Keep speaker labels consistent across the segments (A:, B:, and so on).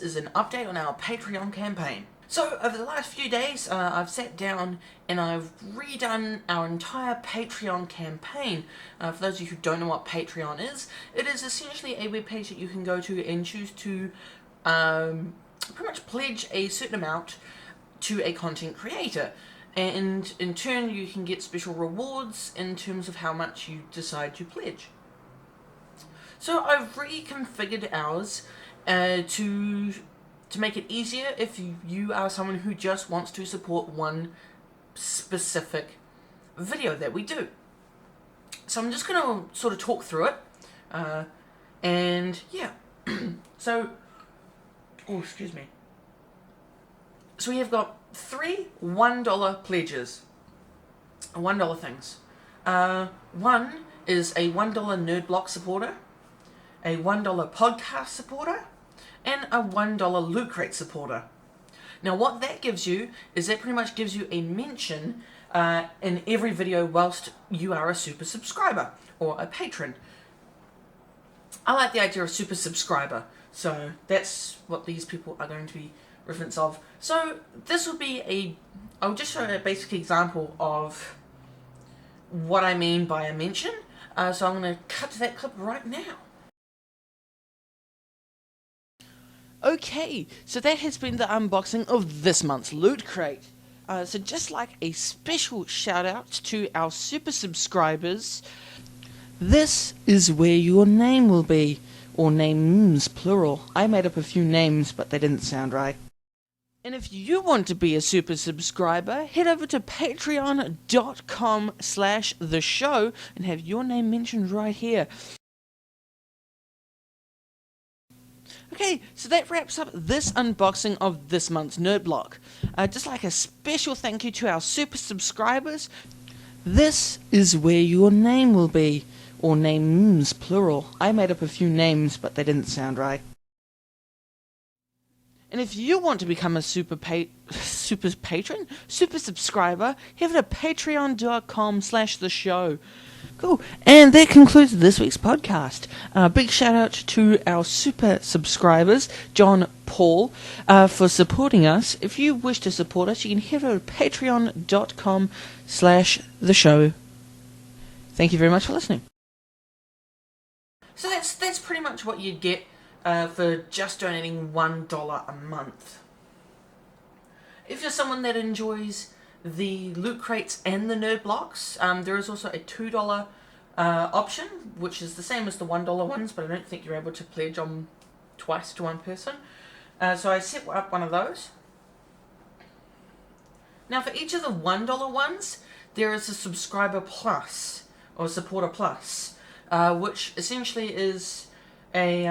A: is an update on our Patreon campaign. So, over the last few days, I've sat down and I've redone our entire Patreon campaign. For those of you who don't know what Patreon is, it is essentially a webpage that you can go to and choose to pretty much pledge a certain amount to a content creator. And in turn, you can get special rewards in terms of how much you decide to pledge. So I've reconfigured ours to make it easier if you are someone who just wants to support one specific video that we do. So I'm just going to sort of talk through it. And yeah, so, oh, excuse me. So we have got 3 $1 pledges, $1 things. One is a $1 Nerd Block supporter, a $1 podcast supporter, and a $1 Loot Crate supporter. Now what that gives you is that pretty much gives you a mention in every video whilst you are a super subscriber or a patron. I like the idea of super subscriber, so that's what these people are going to be reference of. So this will be I'll just show a basic example of what I mean by a mention. So I'm going to cut to that clip right now. Okay, so that has been the unboxing of this month's Loot Crate. So just like a special shout out to our super subscribers, this is where your name will be, or names plural. I made up a few names, but they didn't sound right. And if you want to be a super subscriber, head over to patreon.com/theshow and have your name mentioned right here. Okay, so that wraps up this unboxing of this month's Nerd Block. Just like a special thank you to our super subscribers, this is where your name will be, or names plural. I made up a few names, but they didn't sound right. And if you want to become a super subscriber, head over to patreon.com/theshow. Cool. And that concludes this week's podcast. Big shout out to our super subscribers, John Paul, for supporting us. If you wish to support us, you can head over to patreon.com/theshow. Thank you very much for listening. So that's pretty much what you'd get for just donating $1 a month. If you're someone that enjoys the Loot Crates and the Nerd Blocks, there is also a $2 option, which is the same as the $1 ones, but I don't think you're able to pledge on twice to one person. So I set up one of those. Now for each of the $1 ones, there is a Subscriber Plus, or Supporter Plus, which essentially is a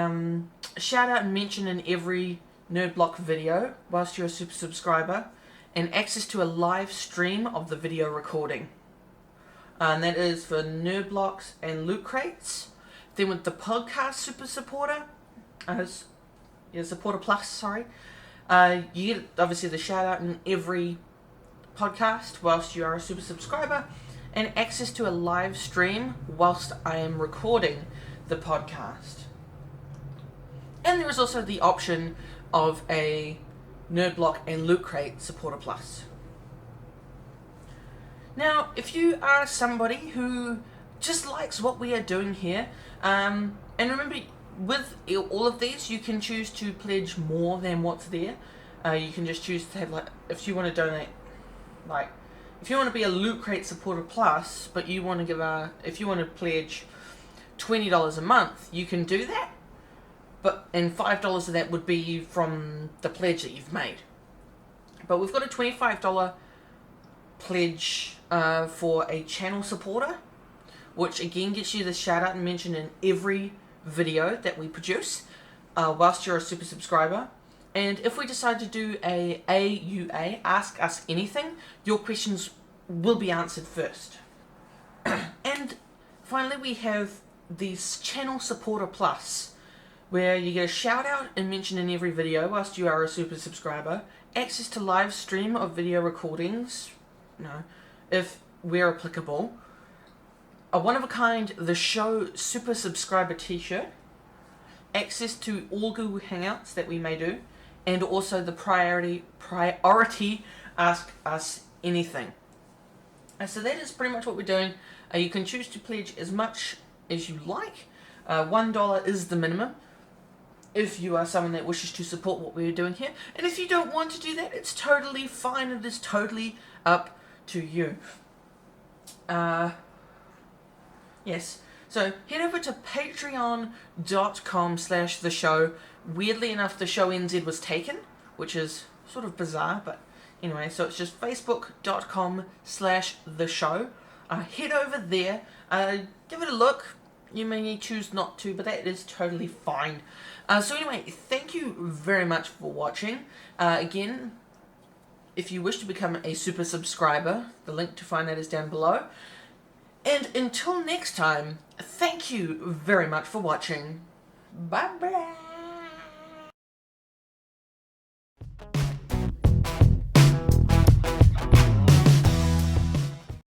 A: shout out and mention in every Nerd Block video whilst you're a super subscriber, and access to a live stream of the video recording. And that is for Nerd Blocks and Loot Crates. Then with the podcast super supporter, Supporter Plus, sorry, you get obviously the shout out in every podcast whilst you are a super subscriber, and access to a live stream whilst I am recording the podcast. And there is also the option of a Nerd Block and Loot Crate Supporter Plus. Now, if you are somebody who just likes what we are doing here, and remember, with all of these, you can choose to pledge more than what's there. You can just choose to have, like, if you want to donate, like, if you want to be a Loot Crate Supporter Plus, but you want to give if you want to pledge $20 a month, you can do that. And $5 of that would be from the pledge that you've made. But we've got a $25 pledge for a channel supporter, which again gets you the shout out and mention in every video that we produce whilst you're a super subscriber. And if we decide to do a AUA, Ask Us Anything, your questions will be answered first. And finally we have this Channel Supporter Plus, where you get a shout out and mention in every video whilst you are a super subscriber, access to live stream of video recordings, if we're applicable, a one-of-a-kind The Show super subscriber t-shirt, access to all Google Hangouts that we may do, and also the priority Ask Us Anything. So that is pretty much what we're doing. You can choose to pledge as much as you like. $1 is the minimum if you are someone that wishes to support what we're doing here. And if you don't want to do that, it's totally fine. It is totally up to you. Yes. So head over to patreon.com/the show. Weirdly enough, the show NZ was taken, which is sort of bizarre, but anyway, so it's just facebook.com/the show. Head over there, give it a look. You may choose not to, but that is totally fine. So anyway, thank you very much for watching. Again, if you wish to become a super subscriber, the link to find that is down below. And until next time, thank you very much for watching. Bye bye.